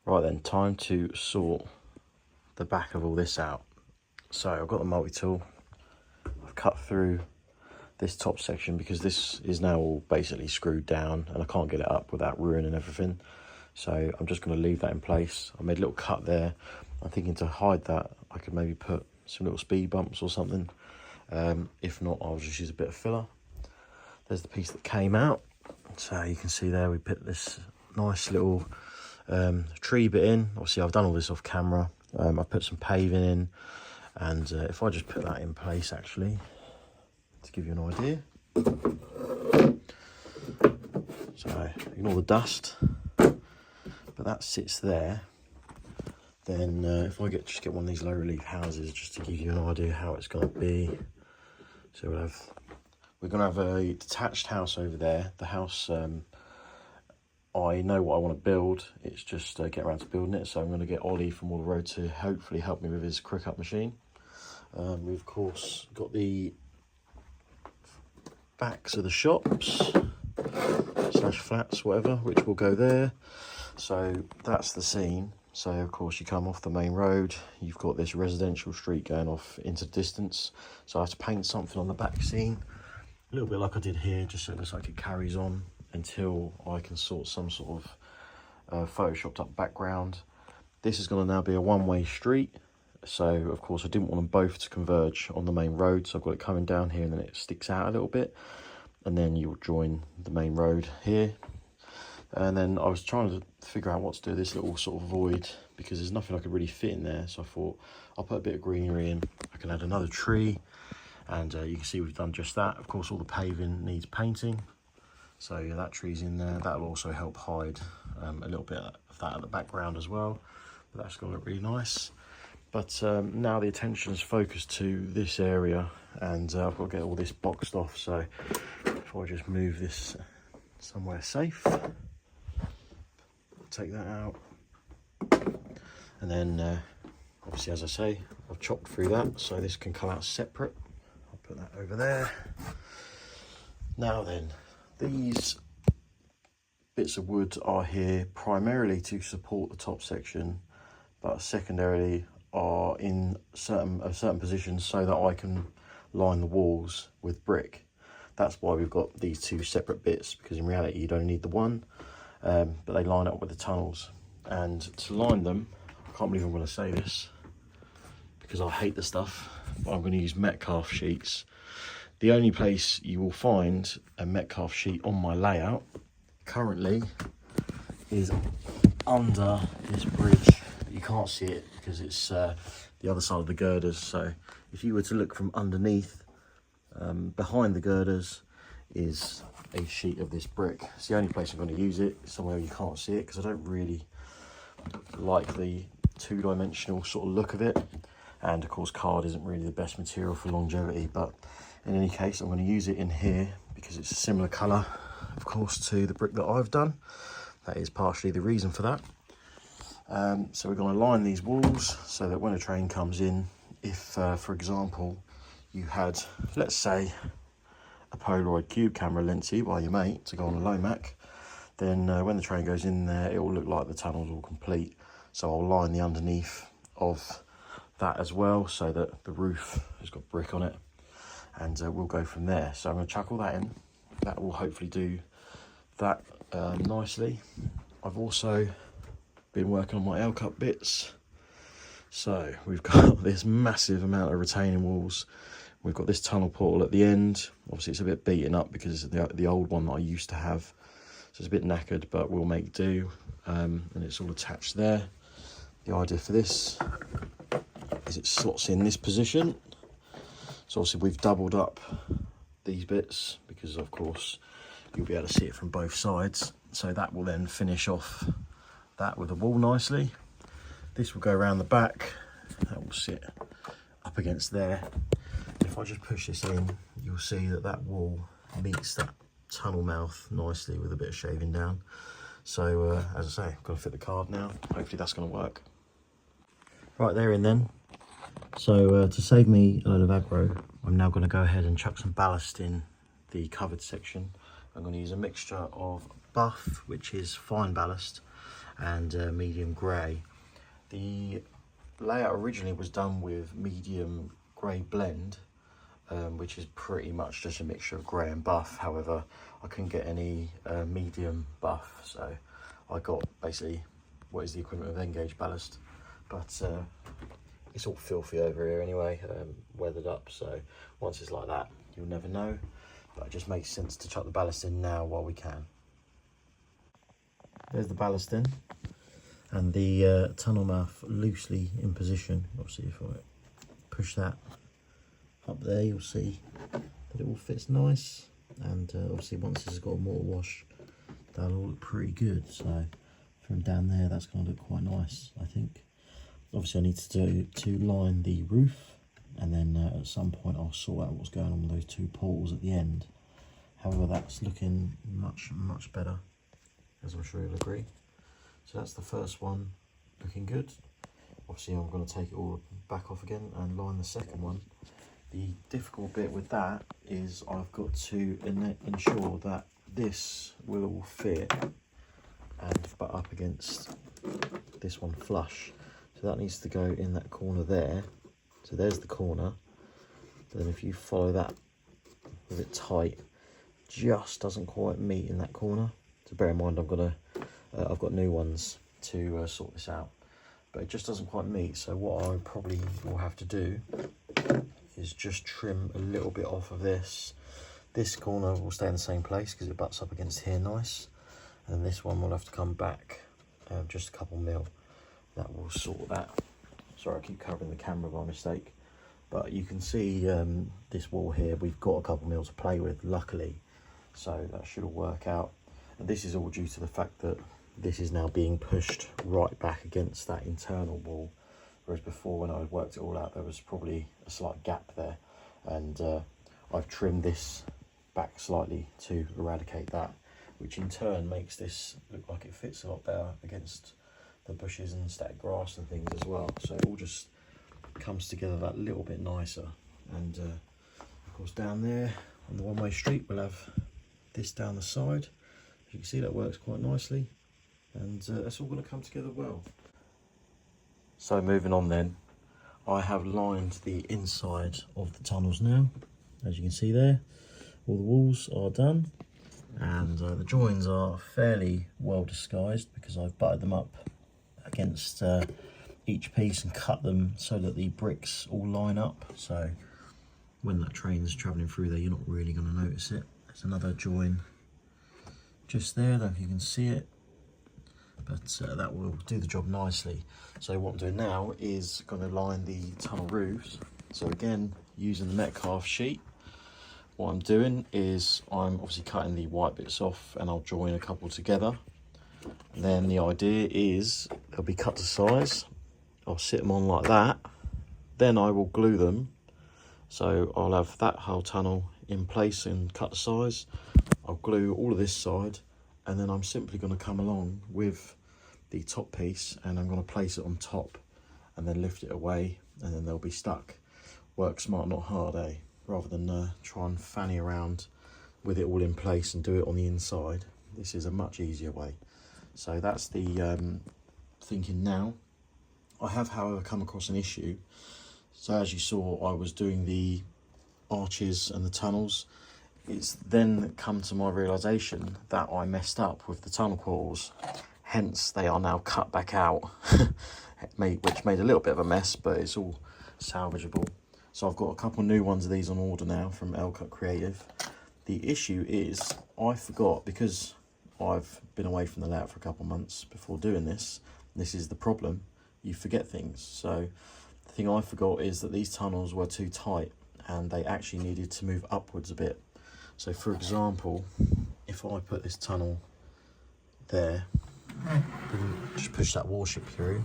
Right then, time to sort the back of all this out. So I've got the multi-tool. I've cut through this top section because this is now all basically screwed down and I can't get it up without ruining everything. So I'm just going to leave that in place. I made a little cut there. I'm thinking to hide that, I could maybe put some little speed bumps or something. If not, I'll just use a bit of filler. There's the piece that came out. So you can see there we put this nice little tree bit in. Obviously I've done all this off camera. I've put some paving in, and if I just put that in place actually, to give you an idea. So ignore the dust, but that sits there. Then if I just get one of these low relief houses, just to give you an idea how it's going to be. So we're going to have a detached house over there. The house, I know what I want to build. It's just get around to building it. So I'm going to get Ollie from All the Road to hopefully help me with his crick up machine. We've of course got the backs of the shops / flats, whatever, which will go there. So that's the scene. So of course you come off the main road, you've got this residential street going off into the distance. So I have to paint something on the back scene, a little bit like I did here, just so it looks like it carries on until I can sort some sort of photoshopped up background. This is going to now be a one-way street. So of course I didn't want them both to converge on the main road. So I've got it coming down here and then it sticks out a little bit. And then you'll join the main road here. And then I was trying to figure out what to do with this little sort of void, because there's nothing I could really fit in there. So I thought I'll put a bit of greenery in. I can add another tree, and you can see we've done just that. Of course, all the paving needs painting. So yeah, that tree's in there. That'll also help hide a little bit of that at the background as well. But that's going to look really nice. But now the attention is focused to this area, and I've got to get all this boxed off. So if I just move this somewhere safe, take that out, and then obviously, as I say, I've chopped through that so this can come out separate. I'll put that over there. Now then, these bits of wood are here primarily to support the top section, but secondarily are in certain positions so that I can line the walls with brick. That's why we've got these two separate bits, because in reality you don't need the one. But they line up with the tunnels, and to line them, I can't believe I'm going to say this because I hate the stuff, but I'm going to use Metcalf sheets. The only place you will find a Metcalf sheet on my layout currently is under this bridge. You can't see it because it's the other side of the girders. So if you were to look from underneath, behind the girders is a sheet of this brick. It's the only place I'm going to use it, somewhere you can't see it, because I don't really like the two-dimensional sort of look of it. And of course card isn't really the best material for longevity, but in any case I'm going to use it in here because it's a similar colour, of course, to the brick that I've done. That is partially the reason for that. So we're going to line these walls so that when a train comes in, if for example you had, let's say, a Polaroid cube camera lensy by your mate to go on a Lomac, then when the train goes in there, it will look like the tunnel's all complete. So I'll line the underneath of that as well, so that the roof has got brick on it, and we'll go from there. So I'm going to chuck all that in. That will hopefully do that nicely. I've also been working on my L-cut bits. So we've got this massive amount of retaining walls. We've got this tunnel portal at the end. Obviously it's a bit beaten up because it's the old one that I used to have. So it's a bit knackered, but we'll make do. And it's all attached there. The idea for this is it slots in this position. So obviously we've doubled up these bits because of course you'll be able to see it from both sides. So that will then finish off that with a wall nicely. This will go around the back. That will sit up against there. If I just push this in, you'll see that that wall meets that tunnel mouth nicely with a bit of shaving down. So as I say, I'm going to fit the card now. Hopefully that's going to work. Right, they're in then. So to save me a load of aggro, I'm now going to go ahead and chuck some ballast in the covered section. I'm going to use a mixture of buff, which is fine ballast, and medium grey. The layout originally was done with medium grey blend, which is pretty much just a mixture of grey and buff. However, I couldn't get any medium buff, so I got basically what is the equivalent of N-gauge ballast, but it's all filthy over here anyway, weathered up, so once it's like that you'll never know, but it just makes sense to chuck the ballast in now while we can. There's the ballast in, and the tunnel mouth loosely in position. Obviously if I push that up there, you'll see that it all fits nice, and obviously once this has got a mortar wash, that'll all look pretty good. So from down there, that's going to look quite nice, I think. Obviously I need to line the roof, and then at some point I'll sort out what's going on with those two portals at the end. However, that's looking much better, as I'm sure you'll agree. So that's the first one looking good. Obviously I'm going to take it all back off again and line the second one. The difficult bit with that is I've got to ensure that this will all fit and butt up against this one flush. So that needs to go in that corner there. So there's the corner. Then if you follow that with it tight, just doesn't quite meet in that corner. So bear in mind I've got new ones to sort this out, but it just doesn't quite meet. So what I probably will have to do is just trim a little bit off of this. This corner will stay in the same place because it butts up against here nice, and this one will have to come back just a couple mil. That will sort that. Sorry, I keep covering the camera by mistake, but you can see this wall here, we've got a couple mil to play with, luckily, so that should all work out. And this is all due to the fact that this is now being pushed right back against that internal wall, whereas before when I worked it all out there was probably a slight gap there, and I've trimmed this back slightly to eradicate that, which in turn makes this look like it fits a lot better against the bushes and static grass and things as well. So it all just comes together that little bit nicer. And of course down there on the one-way street we'll have this down the side. As you can see, that works quite nicely, and that's all going to come together well. So moving on then, I have lined the inside of the tunnels now. As you can see there, all the walls are done, and the joins are fairly well disguised because I've butted them up against each piece and cut them so that the bricks all line up, so when that train's travelling through there you're not really going to notice it. There's another join just there, I don't know if you can see it, but that will do the job nicely. So what I'm doing now is going to line the tunnel roofs. So again, using the Metcalf sheet, what I'm doing is I'm obviously cutting the white bits off and I'll join a couple together. Then the idea is they'll be cut to size. I'll sit them on like that. Then I will glue them. So I'll have that whole tunnel in place and cut to size. I'll glue all of this side, and then I'm simply going to come along with the top piece and I'm going to place it on top and then lift it away, and then they'll be stuck. Work smart, not hard, eh? Rather than try and fanny around with it all in place and do it on the inside. This is a much easier way. So that's the thinking now. I have, however, come across an issue. So as you saw, I was doing the arches and the tunnels. It's then come to my realisation that I messed up with the tunnel portals. Hence, they are now cut back out, which made a little bit of a mess, but it's all salvageable. So I've got a couple new ones of these on order now from L-Cut Creative. The issue is I forgot, because I've been away from the layout for a couple of months before doing this. This is the problem, you forget things. So the thing I forgot is that these tunnels were too tight and they actually needed to move upwards a bit. So for example, if I put this tunnel there, just push that warship through,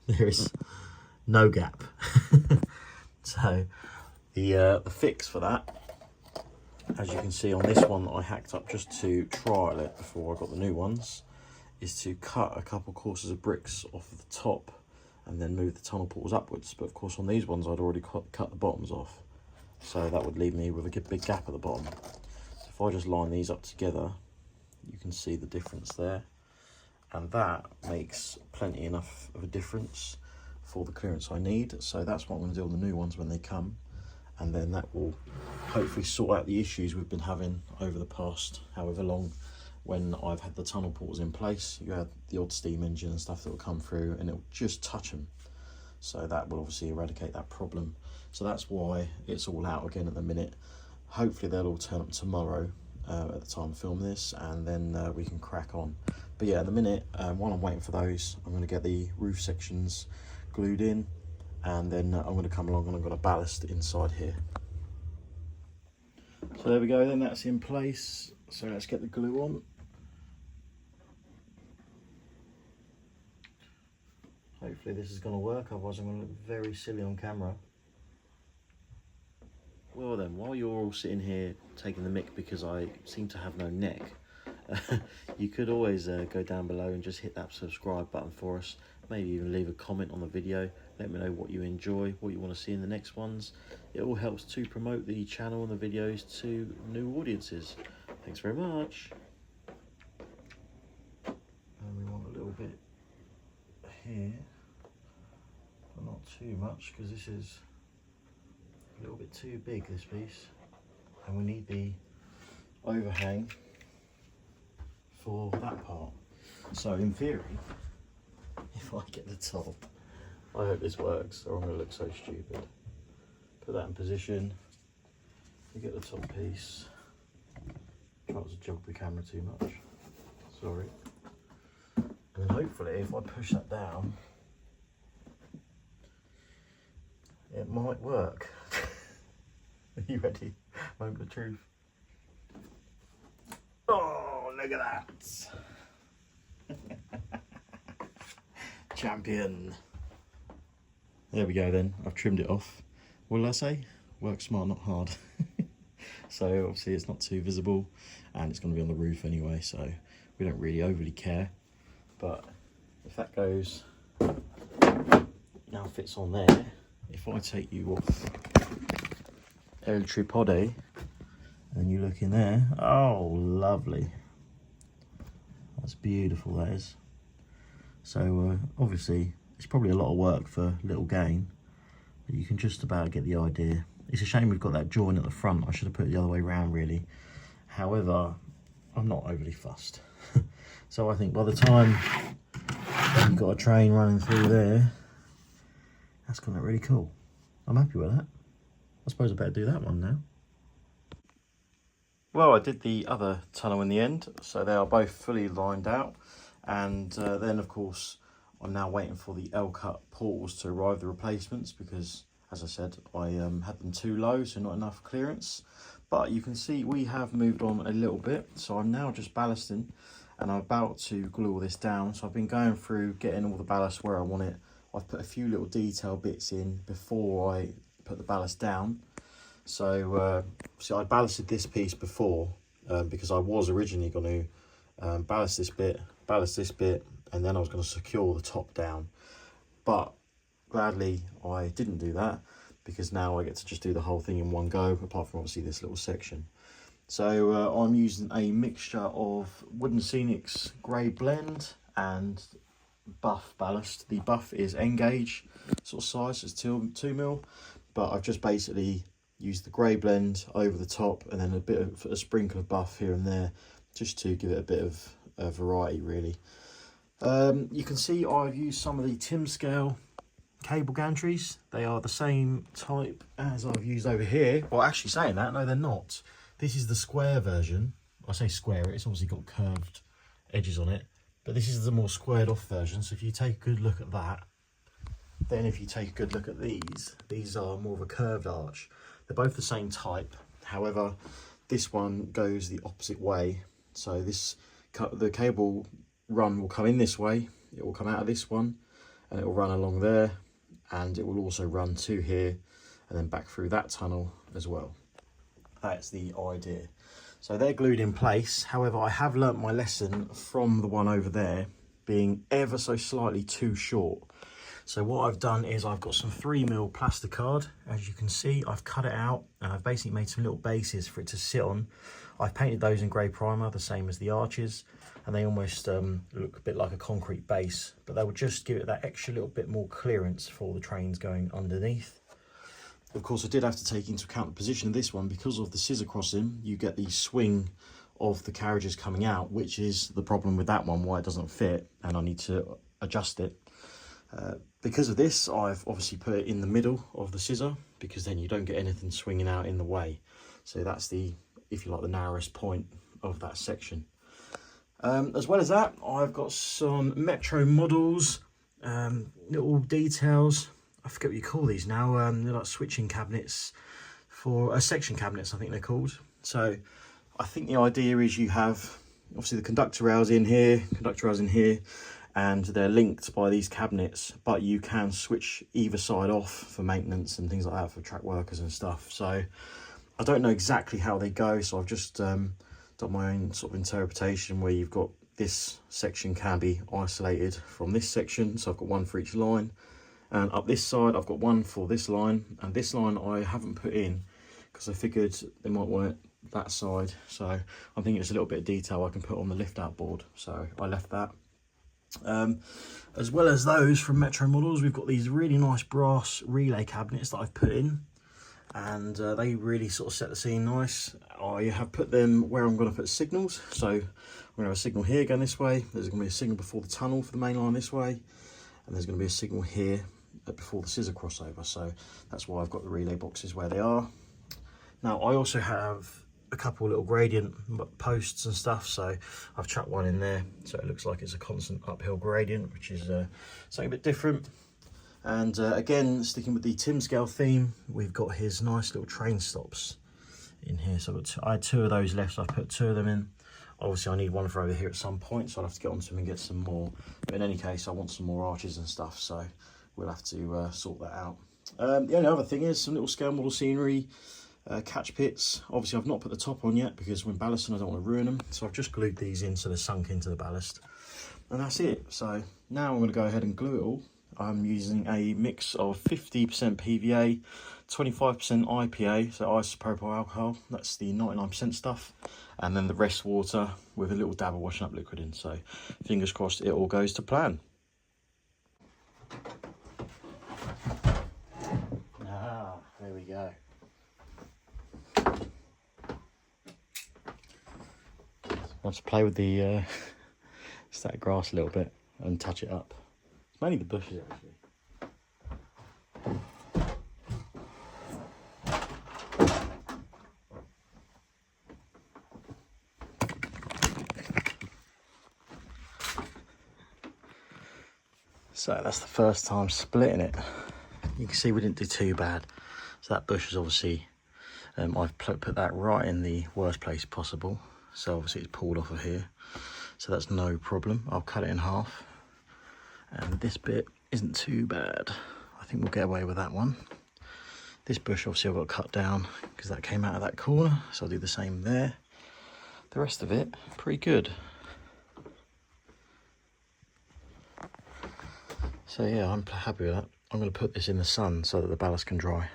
there is no gap. So the fix for that, as you can see on this one that I hacked up just to trial it before I got the new ones, is to cut a couple courses of bricks off of the top and then move the tunnel portals upwards. But of course on these ones I'd already cut the bottoms off, so that would leave me with a big gap at the bottom. So if I just line these up together, you can can see the difference there, and that makes plenty enough of a difference for the clearance I need. So that's what I'm going to do on the new ones when they come, and then that will hopefully sort out the issues we've been having over the past however long when I've had the tunnel portals in place. You had the odd steam engine and stuff that will come through and it will just touch them. So that will obviously eradicate that problem. So that's why it's all out again at the minute. Hopefully they'll all turn up tomorrow at the time of filming this, and then we can crack on. But yeah, at the minute, while I'm waiting for those, I'm going to get the roof sections glued in, and then I'm going to come along and I'm going to ballast inside here. So there we go then, that's in place. So let's get the glue on. Hopefully this is going to work, otherwise I'm going to look very silly on camera. Well then, while you're all sitting here taking the mick because I seem to have no neck, you could always go down below and just hit that subscribe button for us. Maybe even leave a comment on the video. Let me know what you enjoy, what you want to see in the next ones. It all helps to promote the channel and the videos to new audiences. Thanks very much. And we want a little bit here, but not too much, because this is a little bit too big, this piece, and we need the overhang for that part. So in theory, if I get the top, I hope this works or I'm going to look so stupid. Put that in position, you get the top piece. Try not to jog the camera too much, sorry. And hopefully if I push that down, it might work. Are you ready? Moment of truth. Oh, look at that. Champion. There we go then, I've trimmed it off. What did I say? Work smart, not hard. So obviously it's not too visible, and it's going to be on the roof anyway, so we don't really overly care. But if that goes, now fits on there, if I take you off El Tripode and you look in there, oh lovely, that's beautiful, that is. So obviously it's probably a lot of work for little gain, but you can just about get the idea. It's a shame we've got that join at the front. I should have put it the other way around really. However, I'm not overly fussed. So I think by the time you've got a train running through there, that's going to look really cool. I'm happy with that. I suppose I better do that one now. Well, I did the other tunnel in the end, so they are both fully lined out. And then of course, I'm now waiting for the L-cut portals to arrive, the replacements, because as I said, I had them too low, so not enough clearance. But you can see we have moved on a little bit, so I'm now just ballasting and I'm about to glue all this down. So I've been going through getting all the ballast where I want it. I've put a few little detail bits in before I put the ballast down. So I ballasted this piece before because I was originally going to ballast this bit, and then I was going to secure the top down. But gladly I didn't do that, because now I get to just do the whole thing in one go, apart from obviously this little section. So I'm using a mixture of Wooden Scenics grey blend and buff ballast. The buff is N-gauge sort of size, it's 2mm, but I've just basically used the grey blend over the top and then a sprinkle of buff here and there, just to give it a bit of variety really. You can see I've used some of the TIMBSCALE cable gantries. They are the same type as I've used over here. Well, actually saying that, no they're not. This is the square version. I say square, it's obviously got curved edges on it, but this is the more squared off version. So if you take a good look at that, then if you take a good look at these are more of a curved arch. They're both the same type, however this one goes the opposite way. So the cable run will come in this way, it will come out of this one, and it will run along there, and it will also run to here and then back through that tunnel as well. That's the idea. So they're glued in place. However, I have learnt my lesson from the one over there being ever so slightly too short. So what I've done is I've got some 3mm plasticard. As you can see, I've cut it out and I've basically made some little bases for it to sit on. I've painted those in grey primer, the same as the arches, and they almost look a bit like a concrete base, but they will just give it that extra little bit more clearance for the trains going underneath. Of course, I did have to take into account the position of this one. Because of the scissor crossing, you get the swing of the carriages coming out, which is the problem with that one, why it doesn't fit, and I need to adjust it. Because of this, I've obviously put it in the middle of the scissor, because then you don't get anything swinging out in the way. So that's the, if you like, the narrowest point of that section. As well as that, I've got some Metro models, little details. I forget what you call these now. They're like switching cabinets for section cabinets, I think they're called. So I think the idea is you have obviously the conductor rails in here, and they're linked by these cabinets, but you can switch either side off for maintenance and things like that for track workers and stuff. So I don't know exactly how they go, so I've just done my own sort of interpretation, where you've got this section can be isolated from this section, so I've got one for each line, and up this side I've got one for this line, and this line I haven't put in because I figured they might want it that side, so I'm thinking it's a little bit of detail I can put on the lift out board, so I left that. As well as those from Metro Models, we've got these really nice brass relay cabinets that I've put in, and they really sort of set the scene nice. I have put them where I'm going to put signals, so I'm going to have a signal here going this way, there's going to be a signal before the tunnel for the main line this way, and there's going to be a signal here before the scissor crossover, so that's why I've got the relay boxes where they are. Now I also have a couple little gradient posts and stuff, so I've chucked one in there so it looks like it's a constant uphill gradient, which is something a bit different. And again, sticking with the TIMBSCALE theme, we've got his nice little train stops in here. So I had two of those left, so I've put two of them in. Obviously I need one for over here at some point, so I'll have to get onto them and get some more, but in any case I want some more arches and stuff, so we'll have to sort that out. The only other thing is some little scale model scenery, catch pits. Obviously I've not put the top on yet because when ballasting I don't want to ruin them, so I've just glued these in so they're sunk into the ballast, and that's it. So now I'm going to go ahead and glue it all. I'm using a mix of 50% PVA, 25% IPA, so isopropyl alcohol, that's the 99% stuff, and then the rest water with a little dab of washing up liquid in, so fingers crossed it all goes to plan. There we go. I'll just play with the static grass a little bit and touch it up. It's mainly the bushes actually. So that's the first time splitting it. You can see we didn't do too bad. So that bush is obviously, I've put that right in the worst place possible. So obviously it's pulled off of here. So that's no problem. I'll cut it in half. And this bit isn't too bad. I think we'll get away with that one. This bush obviously I've got to cut down because that came out of that corner. So I'll do the same there. The rest of it, pretty good. So yeah, I'm happy with that. I'm going to put this in the sun so that the ballast can dry.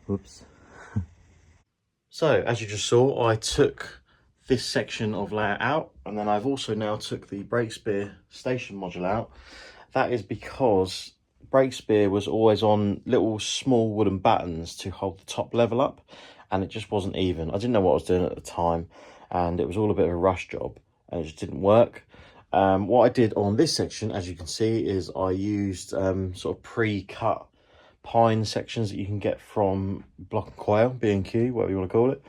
Whoops. So as you just saw, I took this section of layout out, and then I've also now took the brake spear station module out. That is because brake spear was always on little small wooden battens to hold the top level up, and it just wasn't even. I didn't know what I was doing at the time, and it was all a bit of a rush job, and it just didn't work. What I did on this section, as you can see, is I used sort of pre-cut pine sections that you can get from Block and Quail, B&Q, whatever you want to call it.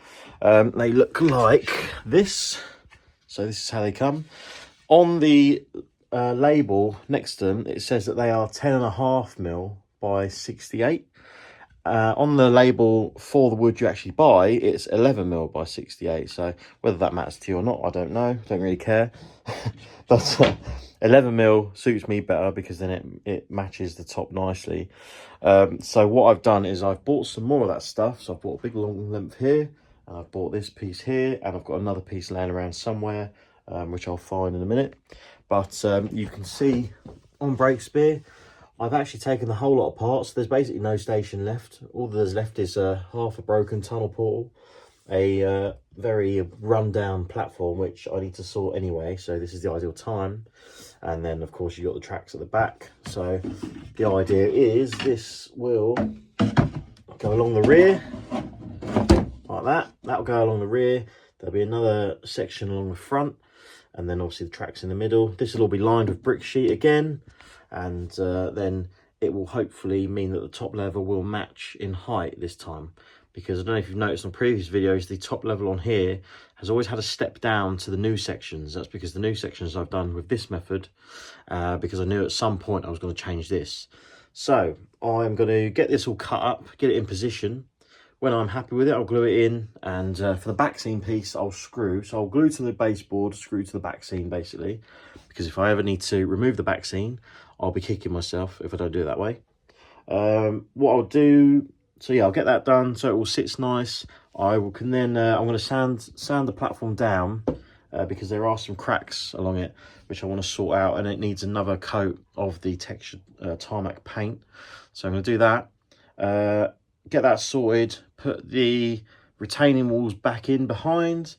They look like this. So this is how they come. On the label next to them, it says that they are 10.5mm by 68. on the label for the wood you actually buy, it's 11mm by 68. So whether that matters to you or not, I don't know. Don't really care. But 11mm suits me better because then it matches the top nicely. So what I've done is I've bought some more of that stuff. So I've bought a big long length here, and I've bought this piece here, and I've got another piece laying around somewhere, which I'll find in a minute. But you can see on Breakspear, I've actually taken the whole lot apart, so there's basically no station left. All there's left is half a broken tunnel portal, a very run-down platform, which I need to sort anyway, so this is the ideal time. And then, of course, you've got the tracks at the back. So the idea is this will go along the rear, like that. That'll go along the rear. There'll be another section along the front, and then obviously the tracks in the middle. This will all be lined with brick sheet again. And then it will hopefully mean that the top level will match in height this time, because I don't know if you've noticed on previous videos, the top level on here has always had a step down to the new sections. That's because the new sections I've done with this method, because I knew at some point I was going to change this. So I'm going to get this all cut up, get it in position. When I'm happy with it, I'll glue it in, and for the back seam piece, I'll screw. So I'll glue to the baseboard, screw to the back seam basically, because if I ever need to remove the back seam, I'll be kicking myself if I don't do it that way. What I'll do, so yeah, I'll get that done so it all sits nice. I'm going to sand the platform down because there are some cracks along it which I want to sort out, and it needs another coat of the textured tarmac paint. So I'm going to do that, get that sorted, put the retaining walls back in behind.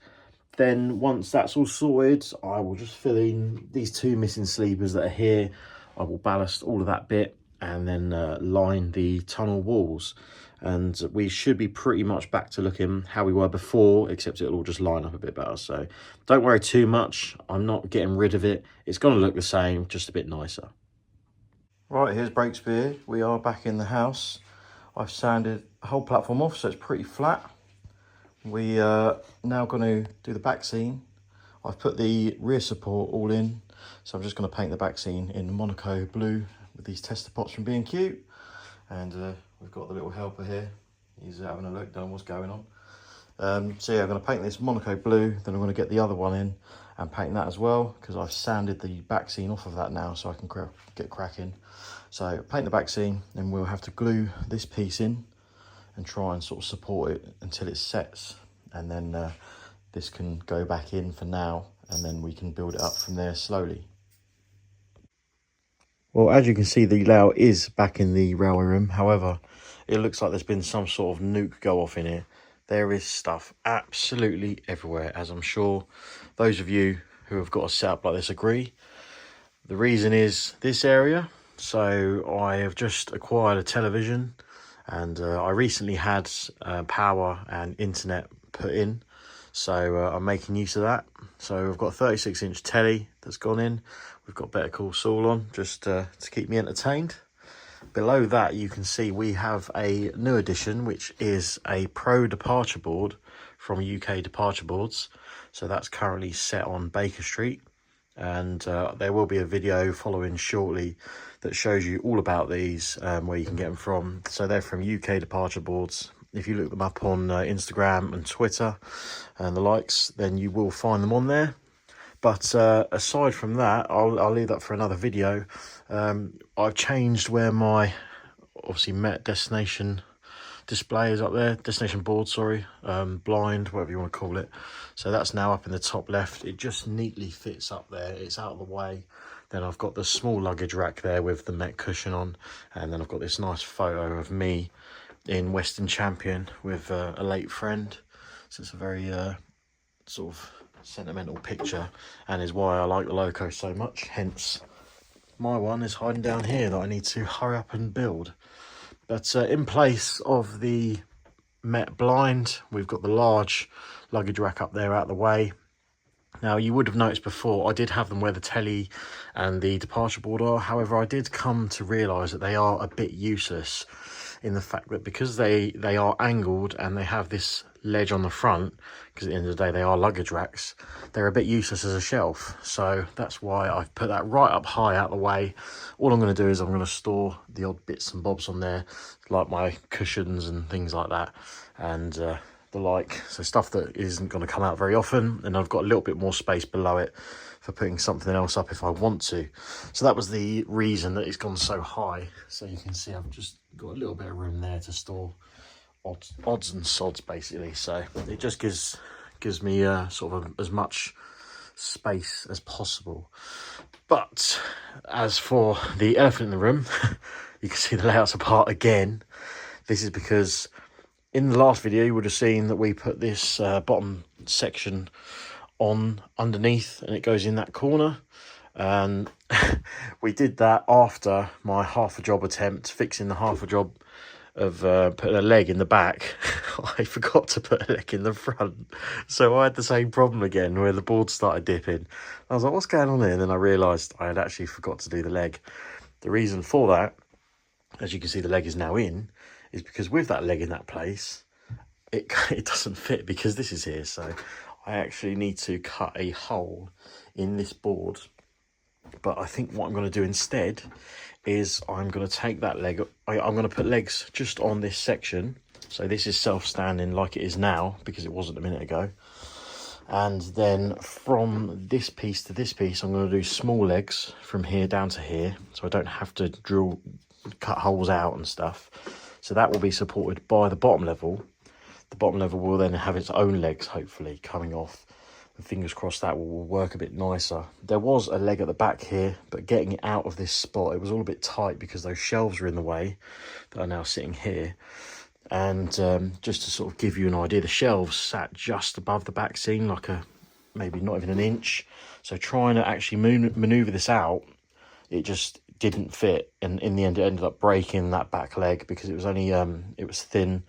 Then once that's all sorted, I will just fill in these two missing sleepers that are here. I will ballast all of that bit and then line the tunnel walls. And we should be pretty much back to looking how we were before, except it'll all just line up a bit better. So don't worry too much. I'm not getting rid of it. It's going to look the same, just a bit nicer. Right, here's Breakspear. We are back in the house. I've sanded the whole platform off, so it's pretty flat. We are now going to do the back seam. I've put the rear support all in, so I'm just going to paint the back seam in Monaco blue with these tester pots from B&Q. And we've got the little helper here. He's having a look down what's going on. So yeah, I'm going to paint this Monaco blue, then I'm going to get the other one in and paint that as well, because I've sanded the back seam off of that now, so I can get cracking. So paint the back seam, then we'll have to glue this piece in and try and sort of support it until it sets, and then this can go back in for now, and then we can build it up from there slowly. Well, as you can see, the layout is back in the railway room. However, it looks like there's been some sort of nuke go off in here. There is stuff absolutely everywhere, as I'm sure those of you who have got a setup like this agree. The reason is this area. So I have just acquired a television, and I recently had power and internet put in, so I'm making use of that. So I've got a 36-inch telly that's gone in. We've got Better Call Saul on, just to keep me entertained. Below that, you can see we have a new addition, which is a Pro departure board from UK Departure Boards. So that's currently set on Baker Street, and there will be a video following shortly that shows you all about these, where you can get them from. So they're from UK Departure Boards. If you look them up on Instagram and Twitter and the likes, then you will find them on there. But aside from that, I'll leave that for another video. I've changed where my, obviously, Met destination display is up there. Destination board, sorry. Blind, whatever you want to call it. So that's now up in the top left. It just neatly fits up there. It's out of the way. Then I've got the small luggage rack there with the Met cushion on. And then I've got this nice photo of me in Western Champion with a late friend. So it's a very sort of sentimental picture, and is why I like the loco so much. Hence my one is hiding down here that I need to hurry up and build. But in place of the Met blind, we've got the large luggage rack up there out of the way. Now, you would have noticed before, I did have them where the telly and the departure board are. However, I did come to realise that they are a bit useless in the fact that because they are angled and they have this ledge on the front, because at the end of the day they are luggage racks, they're a bit useless as a shelf. So that's why I've put that right up high out the way. All I'm going to do is I'm going to store the odd bits and bobs on there, like my cushions and things like that, and the like, so stuff that isn't going to come out very often. And I've got a little bit more space below it for putting something else up if I want to. So that was the reason that it's gone so high. So you can see I've just got a little bit of room there to store odds and sods basically. So it just gives me sort of as much space as possible. But as for the elephant in the room, you can see the layouts apart again. This is because in the last video you would have seen that we put this bottom section on underneath and it goes in that corner, and we did that after my half a job attempt fixing the half a job of putting a leg in the back. I forgot to put a leg in the front, so I had the same problem again where the board started dipping. I was like, what's going on here? And then I realised I had actually forgot to do the leg. The reason for that, as you can see the leg is now in, is because with that leg in that place it doesn't fit because this is here. So I actually need to cut a hole in this board. But I think what I'm going to do instead is I'm going to take that leg, I'm going to put legs just on this section. So this is self-standing like it is now, because it wasn't a minute ago. And then from this piece to this piece, I'm going to do small legs from here down to here, so I don't have to cut holes out and stuff. So that will be supported by the bottom level. The bottom level will then have its own legs, hopefully, coming off. And fingers crossed that will work a bit nicer. There was a leg at the back here, but getting it out of this spot, it was all a bit tight because those shelves are in the way that are now sitting here. And just to sort of give you an idea, the shelves sat just above the back seam, like maybe not even an inch. So trying to actually maneuver this out, it just didn't fit. And in the end, it ended up breaking that back leg because it was only, it was thin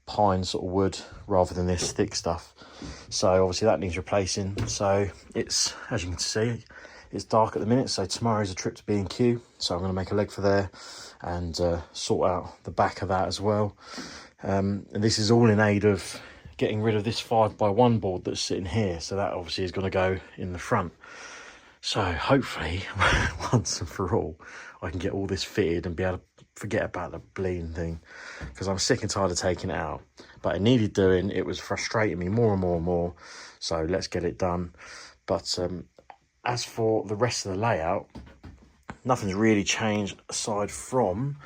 pine sort of wood rather than this thick stuff. So obviously that needs replacing. So it's, as you can see, it's dark at the minute, so tomorrow's a trip to B&Q, so I'm going to make a leg for there and sort out the back of that as well. And this is all in aid of getting rid of this 5x1 board that's sitting here, so that obviously is going to go in the front. So hopefully once and for all I can get all this fitted and be able to forget about the bleeding thing, because I'm sick and tired of taking it out. But it needed doing, it was frustrating me more and more and more, so let's get it done. But as for the rest of the layout, nothing's really changed aside from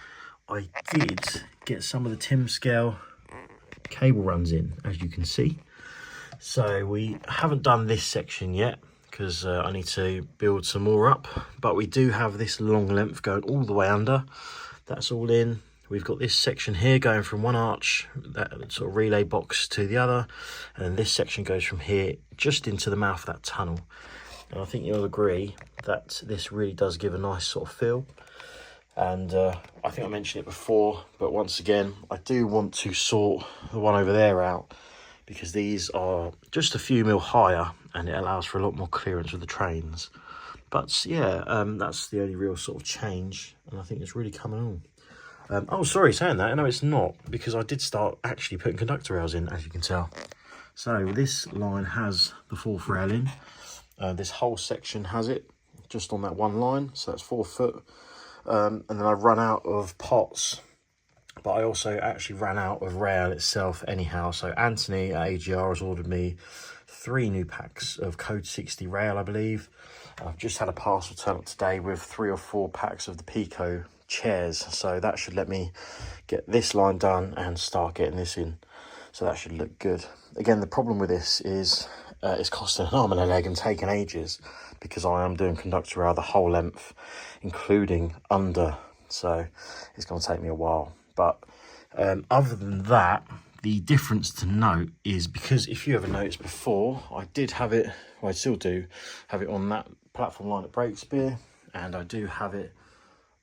I did get some of the TIMBSCALE cable runs in, as you can see. So we haven't done this section yet because I need to build some more up, but we do have this long length going all the way under. That's all in. We've got this section here going from one arch, that sort of relay box, to the other, and then this section goes from here just into the mouth of that tunnel. And I think you'll agree that this really does give a nice sort of feel. And I think I mentioned it before, but once again, I do want to sort the one over there out because these are just a few mil higher and it allows for a lot more clearance with the trains. But yeah, that's the only real sort of change, and I think it's really coming on. Oh, sorry, saying that, no, it's not, because I did start actually putting conductor rails in, as you can tell. So this line has the 4th rail in. This whole section has it just on that one line, so that's 4 foot. And then I run out of pots, but I also actually ran out of rail itself anyhow. So Anthony at AGR has ordered me 3 new packs of Code 60 rail, I believe. I've just had a parcel turn up today with 3 or 4 packs of the Pico chairs, so that should let me get this line done and start getting this in, so that should look good. Again, the problem with this is it's costing an arm and a leg and taking ages because I am doing conductor rail the whole length, including under, so it's going to take me a while. But other than that, the difference to note is, because if you ever noticed before, I did have it, well, I still do have it on that platform line at Breakspear, and I do have it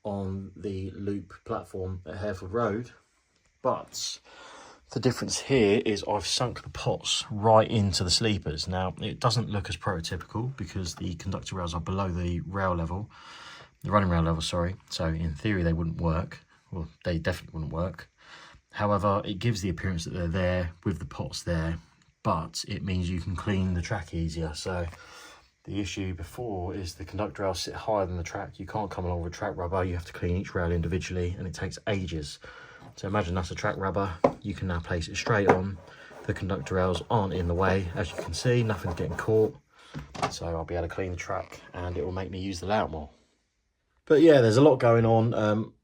on the loop platform at Hereford Road. But the difference here is I've sunk the pots right into the sleepers. Now, it doesn't look as prototypical because the conductor rails are below the rail level, the running rail level, sorry. So in theory, they wouldn't work. well, they definitely wouldn't work. However, it gives the appearance that they're there with the pots there, but it means you can clean the track easier. So the issue before is the conductor rails sit higher than the track. You can't come along with track rubber. You have to clean each rail individually, and it takes ages. So imagine that's a track rubber. You can now place it straight on. The conductor rails aren't in the way. As you can see, nothing's getting caught. So I'll be able to clean the track, and it will make me use the layout more. But yeah, there's a lot going on.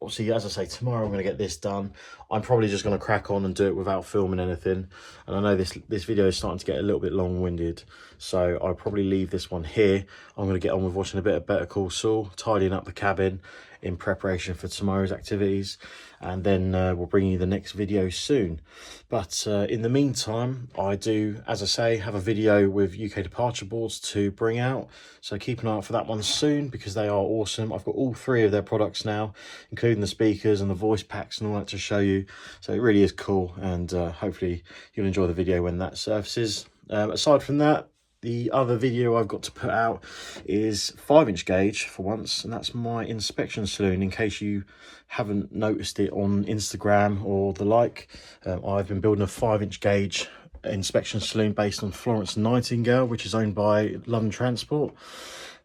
Obviously, as I say, tomorrow I'm going to get this done. I'm probably just going to crack on and do it without filming anything. And I know this video is starting to get a little bit long-winded, so I'll probably leave this one here. I'm going to get on with watching a bit of Better Call Saul, tidying up the cabin in preparation for tomorrow's activities, and then we'll bring you the next video soon. But in the meantime, I do, as I say, have a video with UK departure boards to bring out, so keep an eye out for that one soon, because they are awesome. I've got all 3 of their products now, including the speakers and the voice packs and all that to show you, so it really is cool, and hopefully you'll enjoy the video when that surfaces. Aside from that, the other video I've got to put out is 5-inch gauge for once, and that's my inspection saloon. In case you haven't noticed it on Instagram or the like, I've been building a 5-inch gauge inspection saloon based on Florence Nightingale, which is owned by London Transport.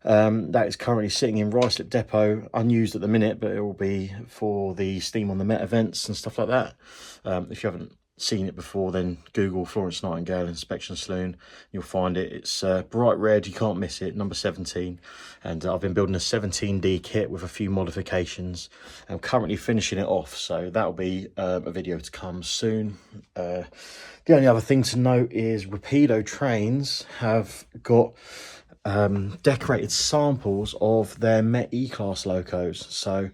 That is currently sitting in Ruislip Depot, unused at the minute, but it will be for the Steam on the Met events and stuff like that. If you haven't seen it before, then Google Florence Nightingale inspection saloon, you'll find it. It's bright red, you can't miss it, number 17, and I've been building a 17D kit with a few modifications. I'm currently finishing it off, so that'll be a video to come soon. The only other thing to note is Rapido Trains have got decorated samples of their Met E-Class locos, so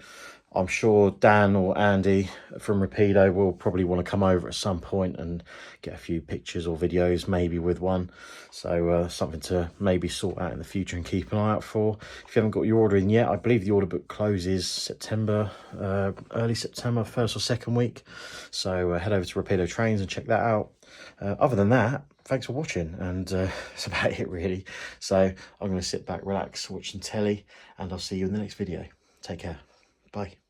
I'm sure Dan or Andy from Rapido will probably want to come over at some point and get a few pictures or videos, maybe with one. So something to maybe sort out in the future and keep an eye out for. If you haven't got your order in yet, I believe the order book closes September, early September, 1st or 2nd week. So head over to Rapido Trains and check that out. Other than that, thanks for watching, and that's about it really. So I'm going to sit back, relax, watch some telly, and I'll see you in the next video. Take care. Bye.